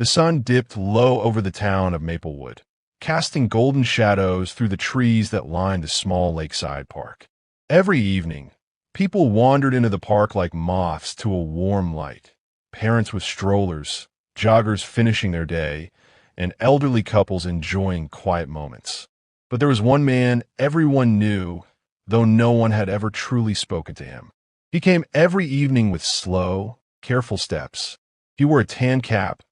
The sun dipped low over the town of Maplewood, casting golden shadows through the trees that lined the small lakeside park. Every evening, people wandered into the park like moths to a warm light. Parents with strollers, joggers finishing their day, and elderly couples enjoying quiet moments. But there was one man everyone knew, though no one had ever truly spoken to him. He came every evening with slow, careful steps. He wore a tan cap,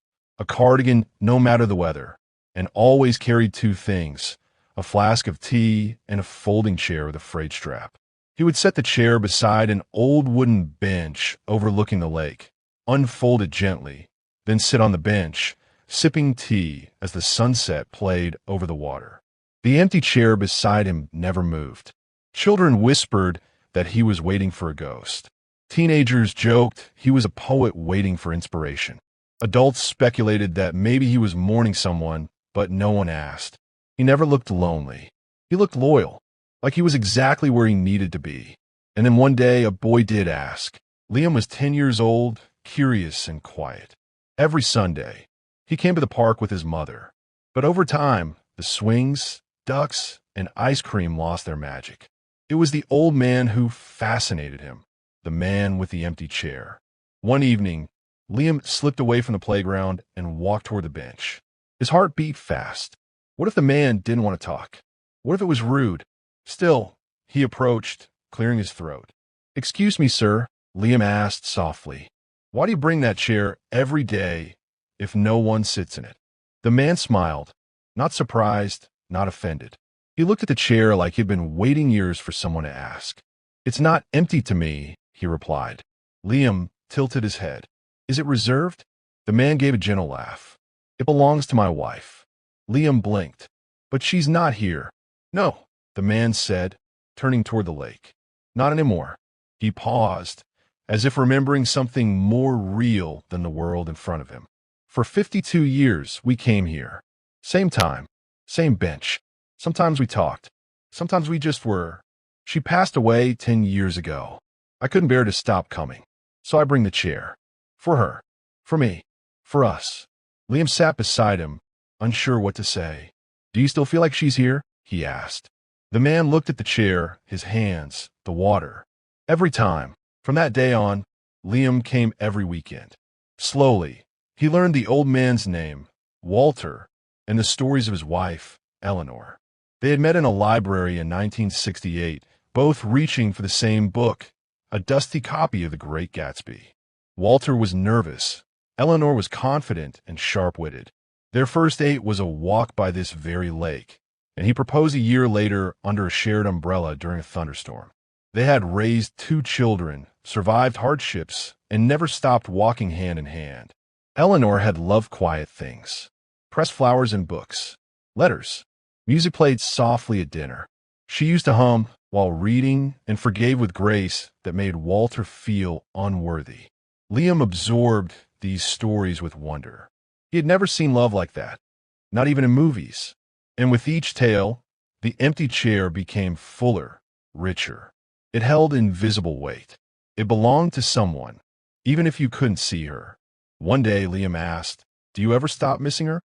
a cardigan no matter the weather, and always carried two things, a flask of tea and a folding chair with a frayed strap. He would set the chair beside an old wooden bench overlooking the lake, unfold it gently, then sit on the bench, sipping tea as the sunset played over the water. The empty chair beside him never moved. Children whispered that he was waiting for a ghost. Teenagers joked he was a poet waiting for inspiration. Adults speculated that maybe he was mourning someone, but no one asked. He never looked lonely. He looked loyal, like he was exactly where he needed to be. And then one day, a boy did ask. Liam was 10 years old, curious and quiet. Every Sunday, he came to the park with his mother. But over time, the swings, ducks, and ice cream lost their magic. It was the old man who fascinated him, the man with the empty chair. One evening, Liam slipped away from the playground and walked toward the bench. His heart beat fast. What if the man didn't want to talk? What if it was rude? Still, he approached, clearing his throat. "Excuse me, sir," Liam asked softly. "Why do you bring that chair every day if no one sits in it?" The man smiled, not surprised, not offended. He looked at the chair like he'd been waiting years for someone to ask. "It's not empty to me," he replied. Liam tilted his head. "Is it reserved?" The man gave a gentle laugh. "It belongs to my wife." Liam blinked. "But she's not here." "No," the man said, turning toward the lake. "Not anymore." He paused, as if remembering something more real than the world in front of him. "For 52 years, we came here. Same time, same bench. Sometimes we talked. Sometimes we just were. She passed away 10 years ago. I couldn't bear to stop coming. So I bring the chair. For her. For me. For us." Liam sat beside him, unsure what to say. "Do you still feel like she's here?" he asked. The man looked at the chair, his hands, the water. Every time. From that day on, Liam came every weekend. Slowly, he learned the old man's name, Walter, and the stories of his wife, Eleanor. They had met in a library in 1968, both reaching for the same book, a dusty copy of The Great Gatsby. Walter was nervous. Eleanor was confident and sharp-witted. Their first date was a walk by this very lake, and he proposed a year later under a shared umbrella during a thunderstorm. They had raised 2 children, survived hardships, and never stopped walking hand in hand. Eleanor had loved quiet things. Pressed flowers and books. Letters. Music played softly at dinner. She used to hum while reading and forgave with grace that made Walter feel unworthy. Liam absorbed these stories with wonder. He had never seen love like that, not even in movies. And with each tale, the empty chair became fuller, richer. It held invisible weight. It belonged to someone, even if you couldn't see her. One day, Liam asked, "Do you ever stop missing her?"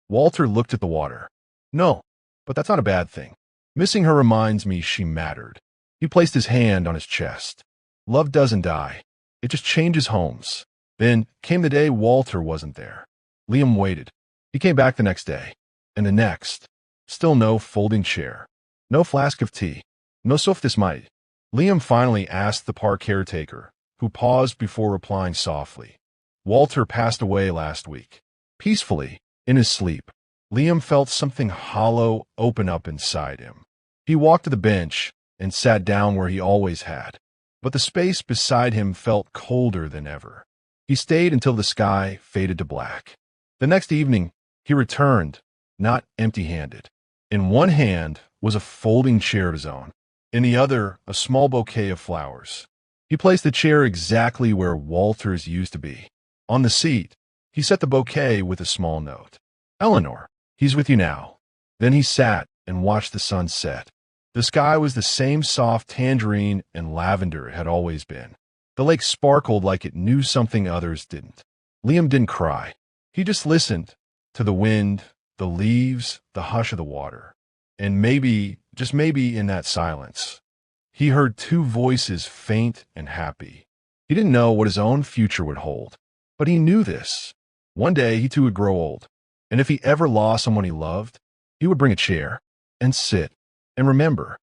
Walter looked at the water. "No, but that's not a bad thing. Missing her reminds me she mattered." He placed his hand on his chest. "Love doesn't die. It just changes homes." Then came the day Walter wasn't there. Liam waited. He came back the next day, and the next. Still no folding chair, no flask of tea, no softis might. Liam finally asked the park caretaker, who paused before replying softly. "Walter passed away last week." Peacefully, in his sleep, Liam felt something hollow open up inside him. He walked to the bench and sat down where he always had, but the space beside him felt colder than ever. He stayed until the sky faded to black. The next evening, he returned, not empty-handed. In one hand was a folding chair of his own, in the other a small bouquet of flowers. He placed the chair exactly where Walter's used to be. On the seat, he set the bouquet with a small note. "Eleanor, he's with you now." Then he sat and watched the sun set. The sky was the same soft tangerine and lavender it had always been. The lake sparkled like it knew something others didn't. Liam didn't cry. He just listened to the wind, the leaves, the hush of the water. And maybe, just maybe in that silence, he heard two voices, faint and happy. He didn't know what his own future would hold, but he knew this. One day he too would grow old, and if he ever lost someone he loved, he would bring a chair and sit and remember